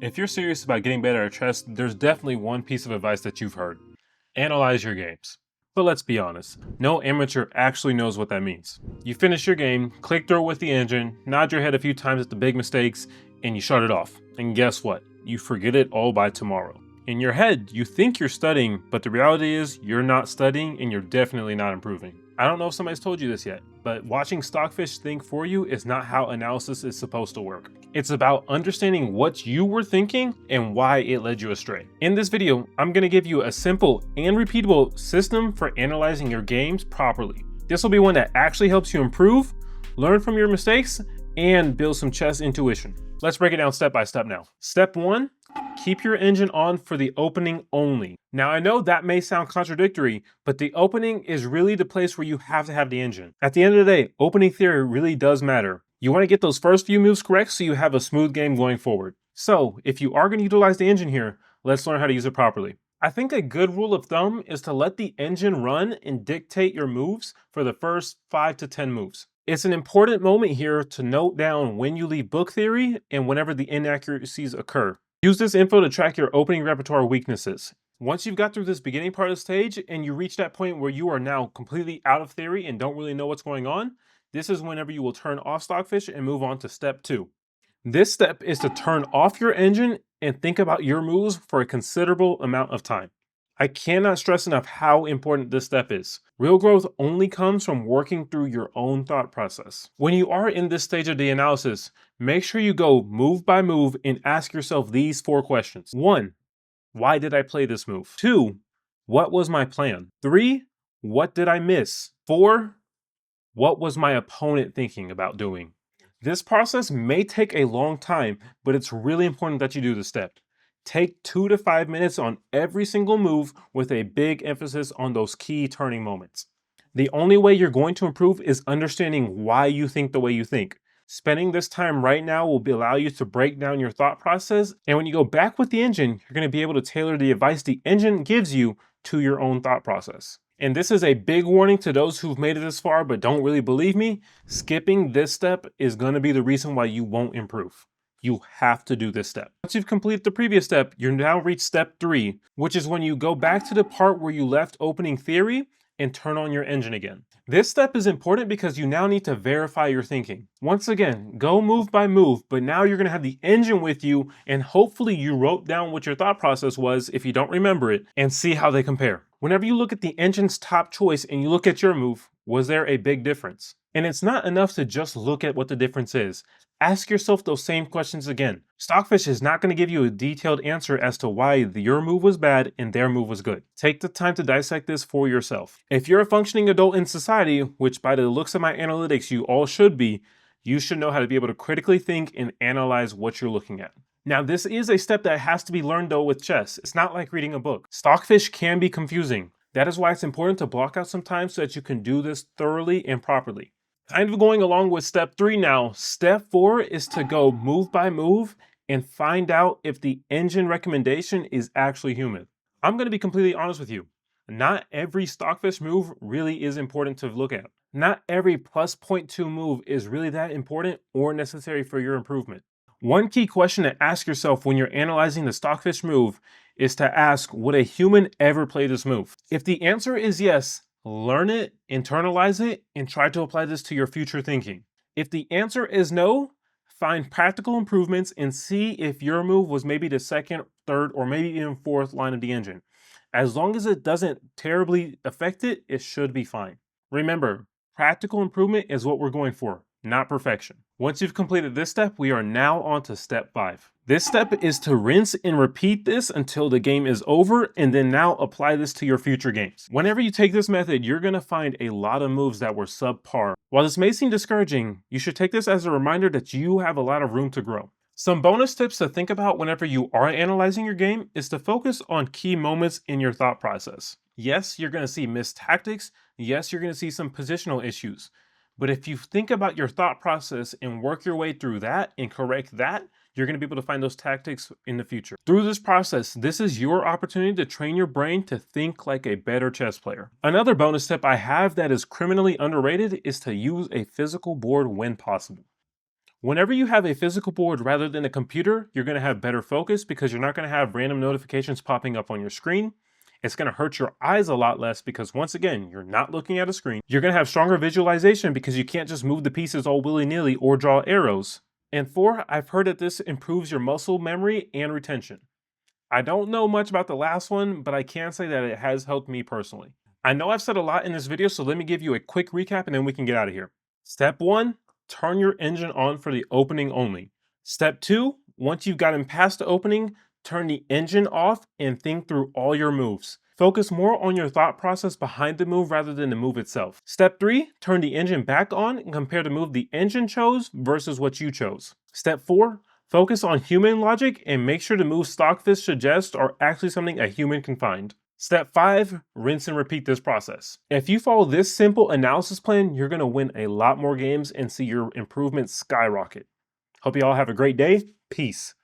If you're serious about getting better at chess, there's definitely one piece of advice that you've heard. Analyze your games. But let's be honest, no amateur actually knows what that means. You finish your game, click through it with the engine, nod your head a few times at the big mistakes, and you shut it off. And guess what? You forget it all by tomorrow. In your head, you think you're studying, but the reality is you're not studying and you're definitely not improving. I don't know if somebody's told you this yet, but watching Stockfish think for you is not how analysis is supposed to work. It's about understanding what you were thinking and why it led you astray. In this video, I'm going to give you a simple and repeatable system for analyzing your games properly. This will be one that actually helps you improve, learn from your mistakes, and build some chess intuition. Let's break it down step by step now. Step 1, keep your engine on for the opening only. Now I know that may sound contradictory, but the opening is really the place where you have to have the engine. At the end of the day, opening theory really does matter. You want to get those first few moves correct so you have a smooth game going forward. So if you are going to utilize the engine here, let's learn how to use it properly. I think a good rule of thumb is to let the engine run and dictate your moves for the first 5 to 10 moves. It's an important moment here to note down when you leave book theory and whenever the inaccuracies occur. Use this info to track your opening repertoire weaknesses. Once you've got through this beginning part of the stage and you reach that point where you are now completely out of theory and don't really know what's going on, this is whenever you will turn off Stockfish and move on to step 2. This step is to turn off your engine and think about your moves for a considerable amount of time. I cannot stress enough how important this step is. Real growth only comes from working through your own thought process. When you are in this stage of the analysis, make sure you go move by move and ask yourself these 4 questions. 1, why did I play this move? 2, what was my plan? 3, what did I miss? 4, what was my opponent thinking about doing? This process may take a long time, but it's really important that you do this step. Take 2 to 5 minutes on every single move with a big emphasis on those key turning moments. The only way you're going to improve is understanding why you think the way you think. Spending this time right now will allow you to break down your thought process, and when you go back with the engine, you're going to be able to tailor the advice the engine gives you to your own thought process. And this is a big warning to those who've made it this far but don't really believe me. Skipping this step is going to be the reason why you won't improve. You have to do this step. Once you've completed the previous step, you're now reached step 3, which is when you go back to the part where you left opening theory and turn on your engine again. This step is important because you now need to verify your thinking. Once again, go move by move, but now you're going to have the engine with you, and hopefully you wrote down what your thought process was if you don't remember it, and see how they compare. Whenever you look at the engine's top choice and you look at your move, was there a big difference? And it's not enough to just look at what the difference is. Ask yourself those same questions again. Stockfish is not going to give you a detailed answer as to why your move was bad and their move was good. Take the time to dissect this for yourself. If you're a functioning adult in society, which by the looks of my analytics you all should be, you should know how to be able to critically think and analyze what you're looking at. Now, this is a step that has to be learned though with chess. It's not like reading a book. Stockfish can be confusing. That is why it's important to block out some time so that you can do this thoroughly and properly. Kind of going along with step 3 now, step 4 is to go move by move and find out if the engine recommendation is actually human. I'm going to be completely honest with you. Not every Stockfish move really is important to look at. Not every plus 0.2 move is really that important or necessary for your improvement. One key question to ask yourself when you're analyzing the Stockfish move is to ask, would a human ever play this move? If the answer is yes, learn it, internalize it, and try to apply this to your future thinking. If the answer is no, find practical improvements and see if your move was maybe the second, third, or maybe even fourth line of the engine. As long as it doesn't terribly affect it, it should be fine. Remember, practical improvement is what we're going for, not perfection. Once you've completed this step, we are now on to step 5. This step is to rinse and repeat this until the game is over, and then now apply this to your future games. Whenever you take this method, you're going to find a lot of moves that were subpar. While this may seem discouraging, you should take this as a reminder that you have a lot of room to grow. Some bonus tips to think about whenever you are analyzing your game is to focus on key moments in your thought process. Yes, you're going to see missed tactics. Yes, you're going to see some positional issues. But if you think about your thought process and work your way through that and correct that, you're going to be able to find those tactics in the future. Through this process, this is your opportunity to train your brain to think like a better chess player. Another bonus tip I have that is criminally underrated is to use a physical board when possible. Whenever you have a physical board rather than a computer, you're going to have better focus because you're not going to have random notifications popping up on your screen. It's going to hurt your eyes a lot less because, once again, you're not looking at a screen. You're going to have stronger visualization because you can't just move the pieces all willy-nilly or draw arrows. And 4, I've heard that this improves your muscle memory and retention. I don't know much about the last one, but I can say that it has helped me personally. I know I've said a lot in this video, so let me give you a quick recap and then we can get out of here. Step 1, turn your engine on for the opening only. Step 2, once you've gotten past the opening, turn the engine off and think through all your moves. Focus more on your thought process behind the move rather than the move itself. Step 3, turn the engine back on and compare the move the engine chose versus what you chose. Step 4, focus on human logic and make sure the moves Stockfish suggests are actually something a human can find. Step 5, rinse and repeat this process. If you follow this simple analysis plan, you're going to win a lot more games and see your improvements skyrocket. Hope you all have a great day. Peace.